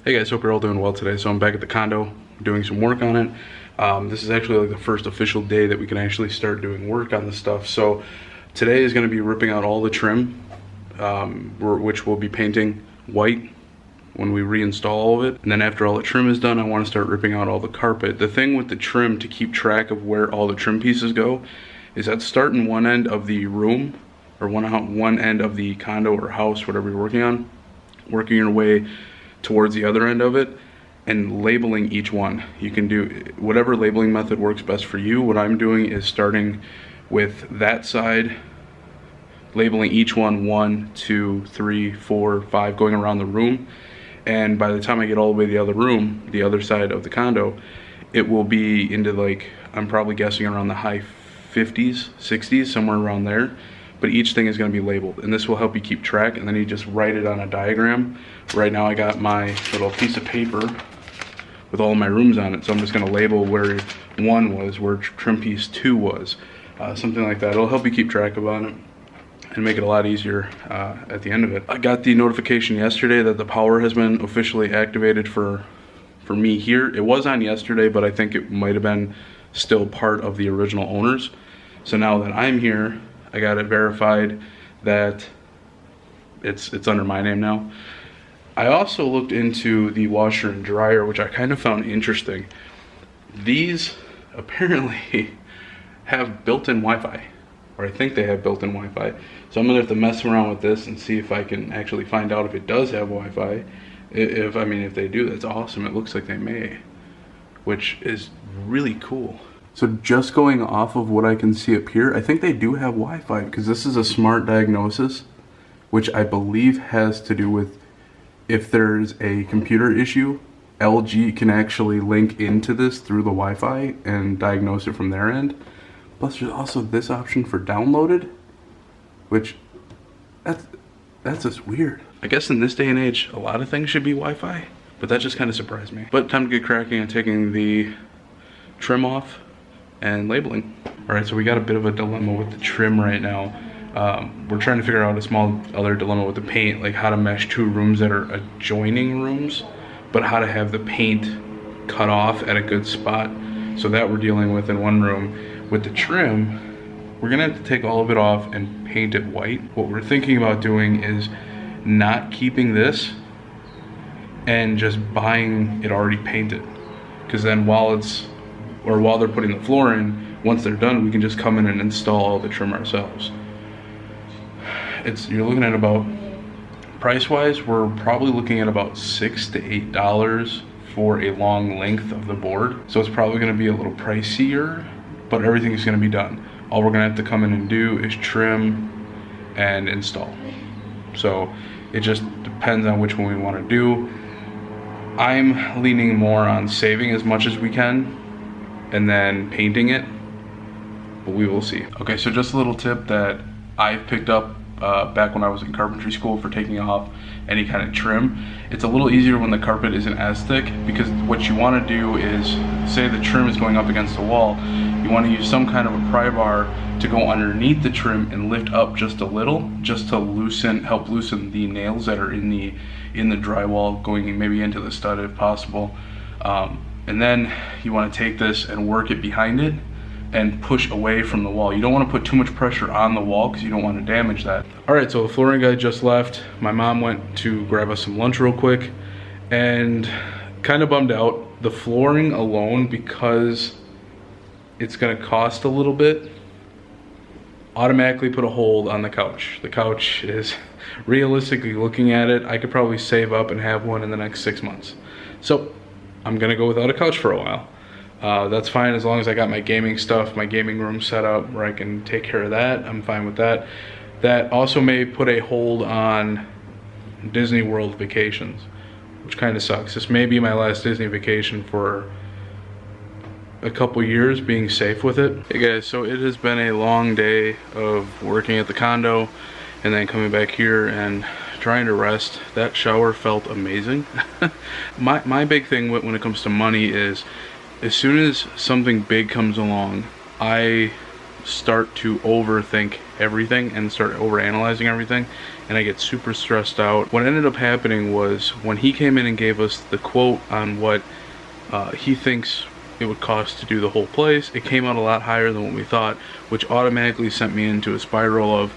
Hey guys, hope you're all doing well today. So I'm back at the condo doing some work on it. This is actually like the first official day that we can actually start doing work on this stuff. So today is going to be ripping out all the trim, which we'll be painting white when we reinstall all of it. And then after all the trim is done, I want to start ripping out all the carpet. The thing with the trim, to keep track of where all the trim pieces go, is that start in one end of the room or one end of the condo or house, whatever you're working on, working your way towards the other end of it and labeling each one. You can do whatever labeling method works best for you. What I'm doing is starting with that side, labeling each one 1, 2, 3, 4, 5, going around the room. And by the time I get all the way to the other room, the other side of the condo, it will be into, like, I'm probably guessing around the high 50s, 60s, somewhere around there. But each thing is going to be labeled, and this will help you keep track, and then you just write it on a diagram. Right now I got my little piece of paper with all of my rooms on it, so I'm just going to label where 1 was, where trim piece 2 was, something like that. It'll help you keep track about it and make it a lot easier at the end of it. I got the notification yesterday that the power has been officially activated for me here. It was on yesterday, but I think it might have been still part of the original owners. So now that I'm here, I got it verified that it's under my name now. I also looked into the washer and dryer, which I kind of found interesting. These apparently have built-in Wi-Fi, or I think they have built-in Wi-Fi. So I'm gonna have to mess around with this and see if I can actually find out if it does have Wi-Fi. If they do, that's awesome. It looks like they may, which is really cool. So just going off of what I can see up here, I think they do have Wi-Fi, because this is a smart diagnosis, which I believe has to do with if there's a computer issue, LG can actually link into this through the Wi-Fi and diagnose it from their end. Plus there's also this option for downloaded, which that's just weird. I guess in this day and age, a lot of things should be Wi-Fi, but that just kind of surprised me. But time to get cracking and taking the trim off and labeling. All right, so we got a bit of a dilemma with the trim right now. We're trying to figure out a small other dilemma with the paint, like how to mesh 2 rooms that are adjoining rooms, but how to have the paint cut off at a good spot. So that we're dealing with in one room. With the trim, we're gonna have to take all of it off and paint it white. What we're thinking about doing is not keeping this and just buying it already painted, because then while they're putting the floor in, once they're done, we can just come in and install all the trim ourselves. You're looking at about, price-wise, we're probably looking at about $6 to $8 for a long length of the board. So it's probably gonna be a little pricier, but everything is gonna be done. All we're gonna have to come in and do is trim and install. So it just depends on which one we wanna do. I'm leaning more on saving as much as we can and then painting it, but we will see. Okay, so just a little tip that I've picked up back when I was in carpentry school for taking off any kind of trim. It's a little easier when the carpet isn't as thick, because what you want to do is, say the trim is going up against the wall, you want to use some kind of a pry bar to go underneath the trim and lift up just a little, just to help loosen the nails that are in the drywall, going maybe into the stud if possible. And then you want to take this and work it behind it and push away from the wall. You don't want to put too much pressure on the wall because you don't want to damage that. All right, so the flooring guy just left. My mom went to grab us some lunch real quick and kind of bummed out. The flooring alone, because it's gonna cost a little bit, automatically put a hold on the couch. The couch is, realistically looking at it, I could probably save up and have one in the next 6 months. So I'm gonna go without a couch for a while. That's fine as long as I got my gaming stuff, my gaming room set up where I can take care of that. I'm fine with that. That also may put a hold on Disney World vacations, which kind of sucks. This may be my last Disney vacation for a couple years, being safe with it. Hey guys, so it has been a long day of working at the condo and then coming back here and trying to rest. That shower felt amazing. My big thing when it comes to money is, as soon as something big comes along, I start to overthink everything and start overanalyzing everything, and I get super stressed out. What ended up happening was when he came in and gave us the quote on what he thinks it would cost to do the whole place, it came out a lot higher than what we thought, which automatically sent me into a spiral of,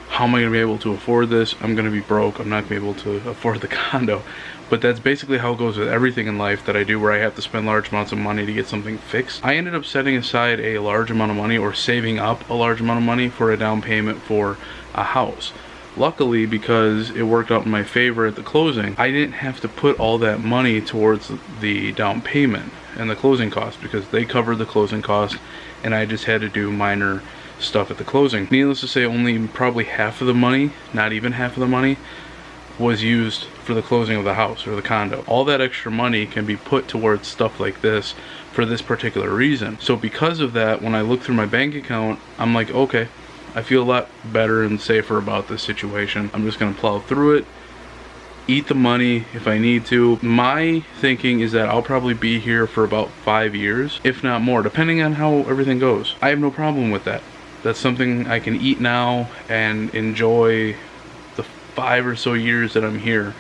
how am I going to be able to afford this? I'm going to be broke. I'm not going to be able to afford the condo. But that's basically how it goes with everything in life that I do, where I have to spend large amounts of money to get something fixed. I ended up setting aside a large amount of money, or saving up a large amount of money for a down payment for a house. Luckily, because it worked out in my favor at the closing, I didn't have to put all that money towards the down payment and the closing costs, because they covered the closing cost and I just had to do minor stuff at the closing. Needless to say, only probably half of the money, not even half of the money, was used for the closing of the house or the condo. All that extra money can be put towards stuff like this for this particular reason. So because of that, when I look through my bank account, I'm like, okay, I feel a lot better and safer about this situation. I'm just gonna plow through it, eat the money if I need to. My thinking is that I'll probably be here for about 5 years, if not more, depending on how everything goes. I have no problem with that. That's something I can eat now and enjoy the 5 or so years that I'm here.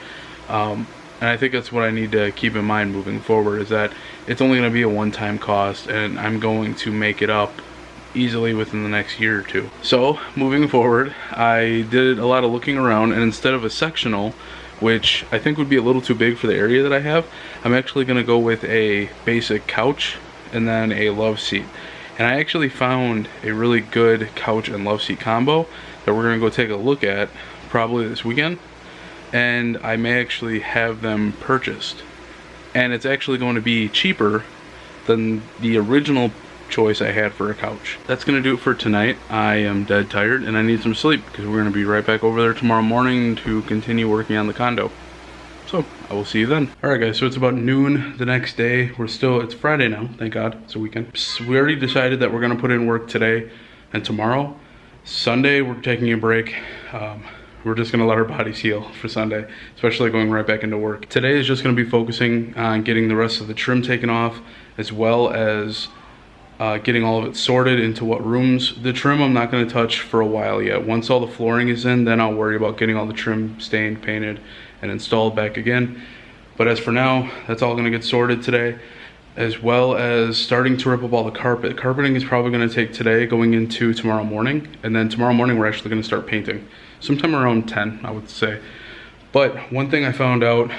And I think that's what I need to keep in mind moving forward, is that it's only going to be a one-time cost, and I'm going to make it up easily within the next year or two. So moving forward, I did a lot of looking around, and instead of a sectional, which I think would be a little too big for the area that I have, I'm actually going to go with a basic couch and then a love seat. And I actually found a really good couch and love seat combo that we're gonna go take a look at probably this weekend. And I may actually have them purchased. And it's actually going to be cheaper than the original choice I had for a couch. That's gonna do it for tonight. I am dead tired and I need some sleep, because we're gonna be right back over there tomorrow morning to continue working on the condo. So I will see you then. All right guys, so it's about noon the next day. It's Friday now, thank God, it's a weekend. So we already decided that we're gonna put in work today and tomorrow. Sunday, we're taking a break. We're just gonna let our bodies heal for Sunday, especially going right back into work. Today is just gonna be focusing on getting the rest of the trim taken off, as well as getting all of it sorted into what rooms. The trim I'm not gonna touch for a while yet. Once all the flooring is in, then I'll worry about getting all the trim stained, painted, and installed back again. But as for now, that's all gonna get sorted today, as well as starting to rip up all the carpet. Carpeting is probably gonna take today going into tomorrow morning, and then tomorrow morning we're actually gonna start painting. Sometime around 10, I would say. But one thing I found out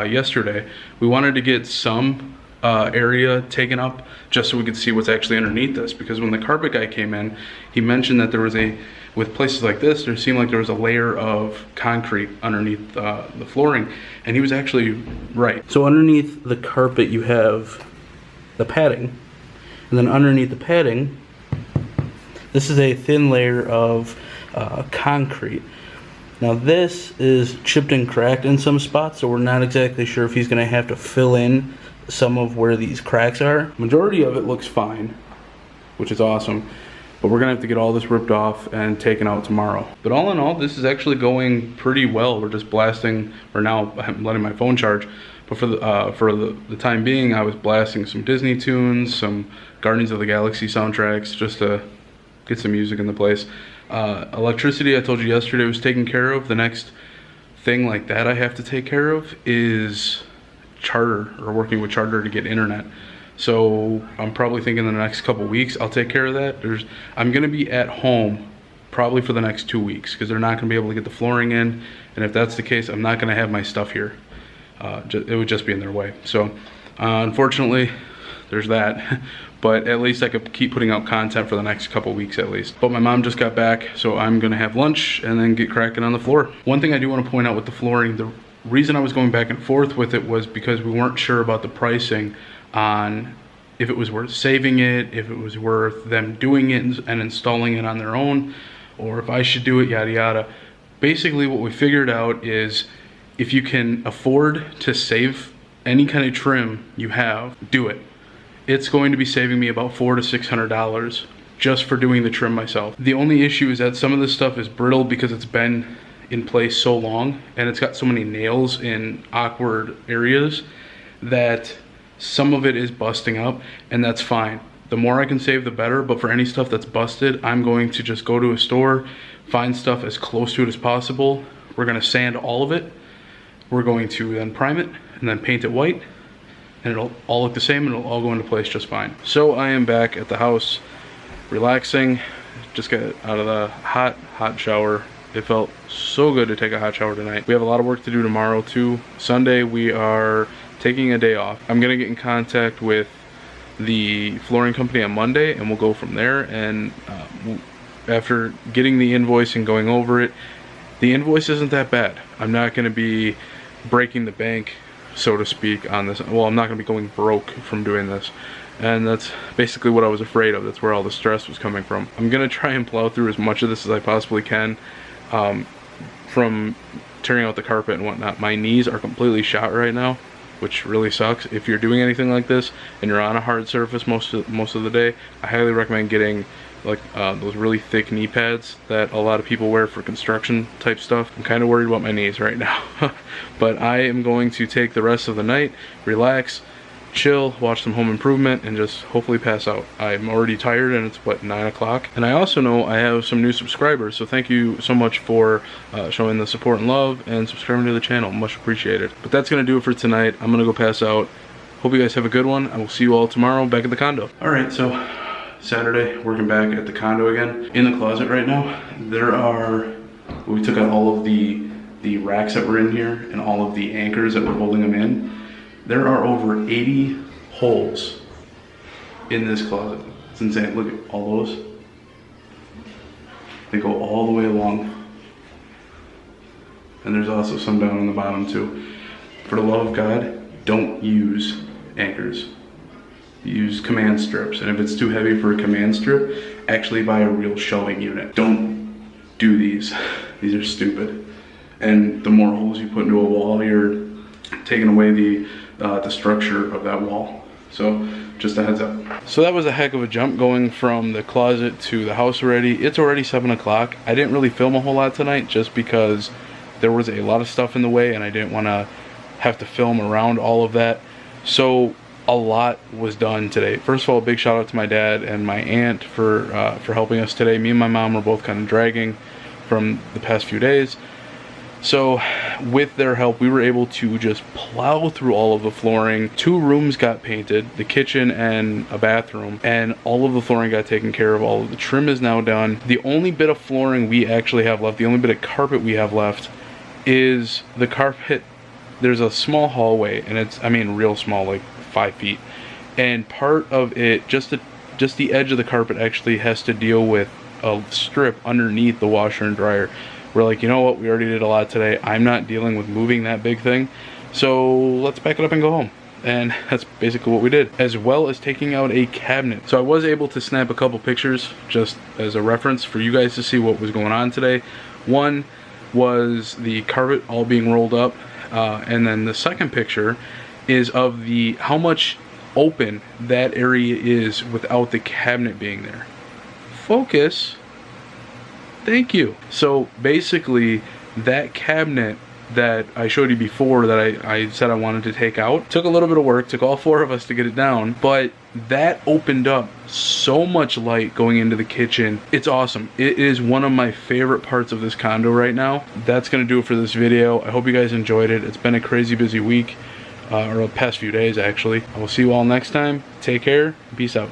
yesterday, we wanted to get some area taken up just so we could see what's actually underneath this, because when the carpet guy came in, he mentioned that there was with places like this, there seemed like there was a layer of concrete underneath the flooring, and he was actually right. So underneath the carpet you have the padding, and then underneath the padding, this is a thin layer of concrete. Now this is chipped and cracked in some spots, so we're not exactly sure if he's gonna have to fill in some of where these cracks are. Majority of it looks fine, which is awesome, but we're gonna have to get all this ripped off and taken out tomorrow. But all in all, this is actually going pretty well. We're just blasting, or now I'm letting my phone charge, but for the time being, I was blasting some Disney tunes, some Guardians of the Galaxy soundtracks, just to get some music in the place. Electricity, I told you yesterday, was taken care of. The next thing like that I have to take care of is Charter, or working with Charter to get internet. So I'm probably thinking in the next couple weeks I'll take care of that. I'm gonna be at home probably for the next 2 weeks, because they're not gonna be able to get the flooring in, and if that's the case, I'm not gonna have my stuff here. It would just be in their way. So unfortunately, there's that. But at least I could keep putting out content for the next couple weeks at least. But my mom just got back, so I'm gonna have lunch and then get cracking on the floor. One thing I do want to point out with the flooring, the reason I was going back and forth with it was because we weren't sure about the pricing on if it was worth saving it, if it was worth them doing it and installing it on their own, or if I should do it, yada yada. Basically what we figured out is, if you can afford to save any kind of trim you have, do it. It's going to be saving me about $400 to $600 just for doing the trim myself. The only issue is that some of this stuff is brittle because it's been in place so long, and it's got so many nails in awkward areas that some of it is busting up, and that's fine. The more I can save, the better, but for any stuff that's busted, I'm going to just go to a store, find stuff as close to it as possible, We're gonna sand all of it. We're going to then prime it and then paint it white, and it'll all look the same and it'll all go into place just fine. So I am back at the house, relaxing. Just got out of the hot shower. It felt so good to take a hot shower tonight. We have a lot of work to do tomorrow too. Sunday we are taking a day off. I'm gonna get in contact with the flooring company on Monday and we'll go from there. And after getting the invoice and going over it, the invoice isn't that bad. I'm not gonna be breaking the bank, so to speak, on this. Well, I'm not gonna be going broke from doing this. And that's basically what I was afraid of. That's where all the stress was coming from. I'm gonna try and plow through as much of this as I possibly can. From tearing out the carpet and whatnot. My knees are completely shot right now, which really sucks. If you're doing anything like this and you're on a hard surface most of the day, I highly recommend getting like those really thick knee pads that a lot of people wear for construction type stuff. I'm kind of worried about my knees right now. But I am going to take the rest of the night, relax, chill, watch some Home Improvement, and just hopefully pass out. I'm already tired and it's what, 9 o'clock. And I also know I have some new subscribers, so thank you so much for showing the support and love and subscribing to the channel. Much appreciated. But that's gonna do it for tonight. I'm gonna go pass out. Hope you guys have a good one. I will see you all tomorrow back at the condo. All right, so Saturday, working back at the condo again. In the closet right now, we took out all of the racks that were in here and all of the anchors that were holding them in. There are over 80 holes in this closet. It's insane. Look at all those. They go all the way along. And there's also some down on the bottom too. For the love of God, don't use anchors. Use command strips. And if it's too heavy for a command strip, actually buy a real shelving unit. Don't do these. These are stupid. And the more holes you put into a wall, you're taking away the structure of that wall. So just a heads up. So that was a heck of a jump going from the closet to the house already. It's already 7 o'clock. I didn't really film a whole lot tonight just because there was a lot of stuff in the way and I didn't want to have to film around all of that. So a lot was done today. First of all, a big shout out to my dad and my aunt for helping us today. Me and my mom were both kind of dragging from the past few days. So with their help, we were able to just plow through all of the flooring. 2 rooms got painted, the kitchen and a bathroom, and all of the flooring got taken care of. All of the trim is now done. The only bit of flooring we actually have left, the only bit of carpet we have left is the carpet. There's a small hallway, and it's, I mean, real small, like 5 feet. And part of it, just the edge of the carpet actually has to deal with a strip underneath the washer and dryer. We're like, you know what, we already did a lot today. I'm not dealing with moving that big thing. So let's back it up and go home. And that's basically what we did, as well as taking out a cabinet. So I was able to snap a couple pictures just as a reference for you guys to see what was going on today. One was the carpet all being rolled up. And then the second picture is of how much open that area is without the cabinet being there. Focus. Thank you. So basically, that cabinet that I showed you before that I said I wanted to take out, took a little bit of work, took all 4 of us to get it down, but that opened up so much light going into the kitchen. It's awesome. It is one of my favorite parts of this condo right now. That's gonna do it for this video. I hope you guys enjoyed it. It's been a crazy busy week, or the past few days actually. I will see you all next time. Take care. Peace out.